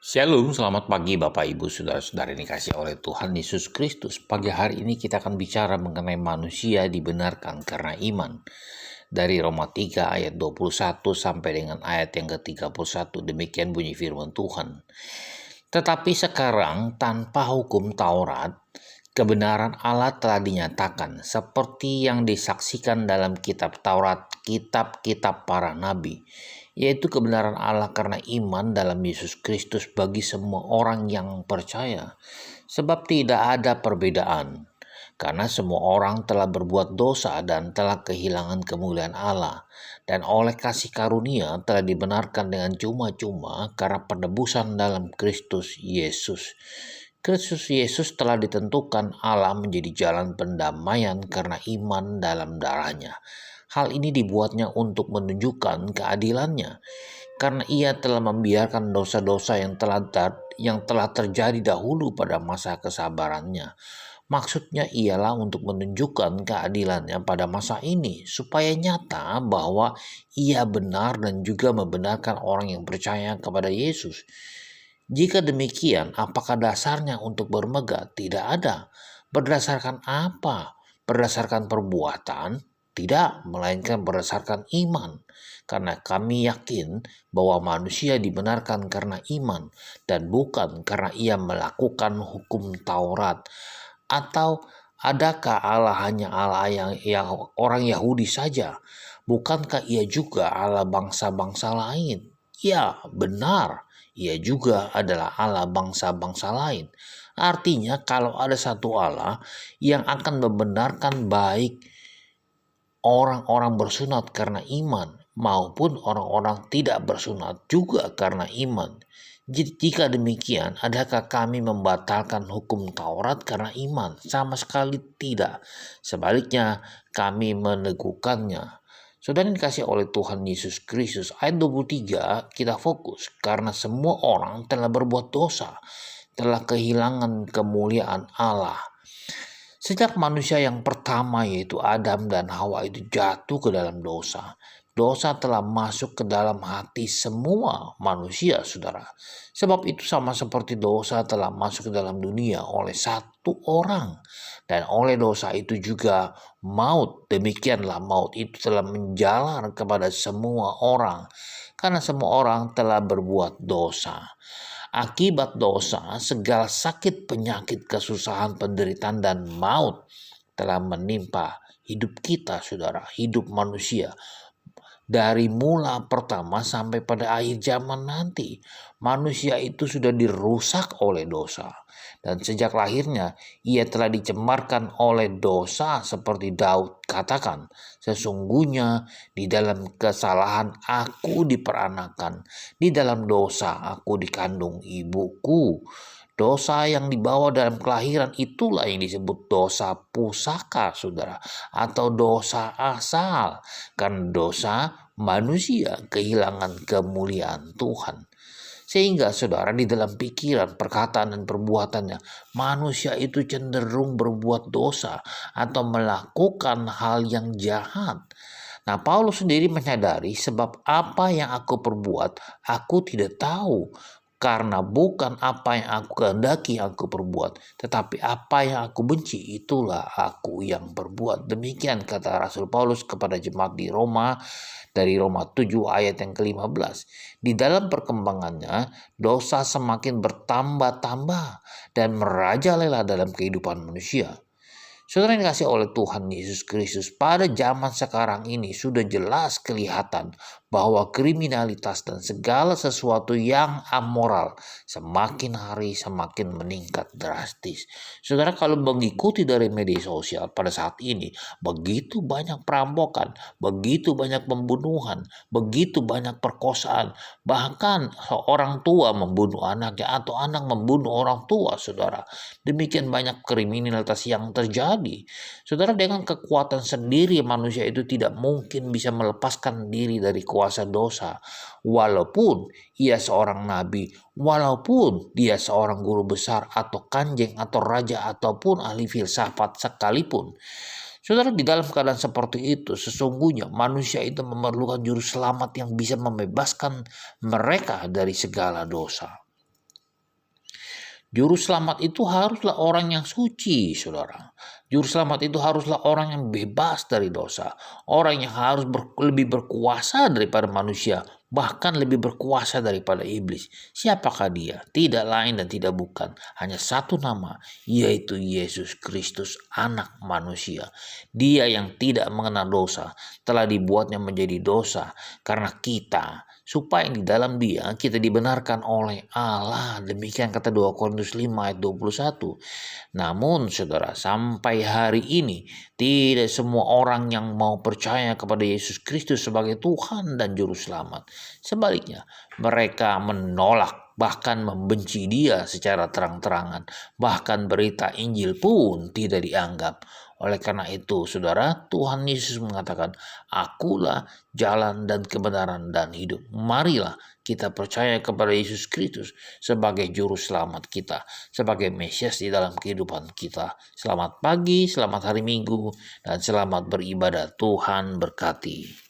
Shalom, selamat pagi Bapak Ibu Saudara-saudara yang dikasihi oleh Tuhan Yesus Kristus. Pagi hari ini kita akan bicara mengenai manusia dibenarkan karena iman. Dari Roma 3 ayat 21 sampai dengan ayat yang ke-31, demikian bunyi firman Tuhan. Tetapi sekarang tanpa hukum Taurat, kebenaran Allah telah dinyatakan seperti yang disaksikan dalam kitab Taurat, kitab-kitab para nabi, yaitu kebenaran Allah karena iman dalam Yesus Kristus bagi semua orang yang percaya. Sebab tidak ada perbedaan, karena semua orang telah berbuat dosa dan telah kehilangan kemuliaan Allah, dan oleh kasih karunia telah dibenarkan dengan cuma-cuma karena penebusan dalam Kristus Yesus. Kristus Yesus telah ditentukan Allah menjadi jalan pendamaian karena iman dalam darahnya. Hal ini dibuatnya untuk menunjukkan keadilannya, karena ia telah membiarkan dosa-dosa yang telah terjadi dahulu pada masa kesabarannya. Maksudnya ialah untuk menunjukkan keadilannya pada masa ini, supaya nyata bahwa ia benar dan juga membenarkan orang yang percaya kepada Yesus. Jika demikian, apakah dasarnya untuk bermegah? Tidak ada. Berdasarkan apa? Berdasarkan perbuatan? Tidak, melainkan berdasarkan iman. Karena kami yakin bahwa manusia dibenarkan karena iman dan bukan karena ia melakukan hukum Taurat. Atau adakah Allah hanya Allah yang orang Yahudi saja? Bukankah ia juga Allah bangsa-bangsa lain? Ya, benar. Ia juga adalah Allah bangsa-bangsa lain. Artinya kalau ada satu Allah yang akan membenarkan baik orang-orang bersunat karena iman maupun orang-orang tidak bersunat juga karena iman. Jika demikian, adakah kami membatalkan hukum Taurat karena iman? Sama sekali tidak. Sebaliknya, kami meneguhkannya. Saudara yang dikasihi oleh Tuhan Yesus Kristus, ayat 23 kita fokus. Karena semua orang telah berbuat dosa, telah kehilangan kemuliaan Allah. Sejak manusia yang pertama yaitu Adam dan Hawa itu jatuh ke dalam dosa, dosa telah masuk ke dalam hati semua manusia, saudara. Sebab itu sama seperti dosa telah masuk ke dalam dunia oleh satu orang. Dan oleh dosa itu juga maut. Demikianlah maut itu telah menjalar kepada semua orang. Karena semua orang telah berbuat dosa. Akibat dosa, segala sakit, penyakit, kesusahan, penderitaan, dan maut telah menimpa hidup kita, saudara, hidup manusia. Dari mula pertama sampai pada akhir zaman nanti, manusia itu sudah dirusak oleh dosa. Dan sejak lahirnya, ia telah dicemarkan oleh dosa seperti Daud katakan, sesungguhnya di dalam kesalahan aku diperanakan, di dalam dosa aku dikandung ibuku. Dosa yang dibawa dalam kelahiran itulah yang disebut dosa pusaka, saudara, atau dosa asal. Karena dosa manusia kehilangan kemuliaan Tuhan. Sehingga saudara di dalam pikiran, perkataan, dan perbuatannya, manusia itu cenderung berbuat dosa atau melakukan hal yang jahat. Nah, Paulus sendiri menyadari sebab apa yang aku perbuat, aku tidak tahu. Karena bukan apa yang aku kehendaki aku perbuat, tetapi apa yang aku benci itulah aku yang berbuat. Demikian kata Rasul Paulus kepada jemaat di Roma, dari Roma 7 ayat yang ke-15. Di dalam perkembangannya, dosa semakin bertambah-tambah dan merajalela dalam kehidupan manusia. Saudara yang dikasihi oleh Tuhan Yesus Kristus, pada zaman sekarang ini sudah jelas kelihatan bahwa kriminalitas dan segala sesuatu yang amoral semakin hari semakin meningkat drastis. Saudara, kalau mengikuti dari media sosial pada saat ini, begitu banyak perampokan, begitu banyak pembunuhan, begitu banyak perkosaan, bahkan seorang tua membunuh anaknya atau anak membunuh orang tua, saudara. Demikian banyak kriminalitas yang terjadi. Saudara, dengan kekuatan sendiri manusia itu tidak mungkin bisa melepaskan diri dari kuasa dosa. Walaupun ia seorang nabi, walaupun dia seorang guru besar atau kanjeng atau raja ataupun ahli filsafat sekalipun. Saudara, di dalam keadaan seperti itu, sesungguhnya manusia itu memerlukan juru selamat yang bisa membebaskan mereka dari segala dosa. Juru selamat itu haruslah orang yang suci, saudara. Juru selamat itu haruslah orang yang bebas dari dosa. Orang yang harus lebih berkuasa daripada manusia, bahkan lebih berkuasa daripada iblis. Siapakah dia? Tidak lain dan tidak bukan. Hanya satu nama, yaitu Yesus Kristus, anak manusia. Dia yang tidak mengenal dosa, telah dibuatnya menjadi dosa karena kita, supaya di dalam dia kita dibenarkan oleh Allah. Demikian kata 2 Korintus 5 ayat 21. Namun saudara, sampai hari ini tidak semua orang yang mau percaya kepada Yesus Kristus sebagai Tuhan dan Juru Selamat. Sebaliknya, mereka menolak bahkan membenci dia secara terang-terangan. Bahkan berita Injil pun tidak dianggap. Oleh karena itu, saudara, Tuhan Yesus mengatakan, "Akulah jalan dan kebenaran dan hidup." Marilah kita percaya kepada Yesus Kristus sebagai juru selamat kita, sebagai Mesias di dalam kehidupan kita. Selamat pagi, selamat hari Minggu, dan selamat beribadah. Tuhan berkati.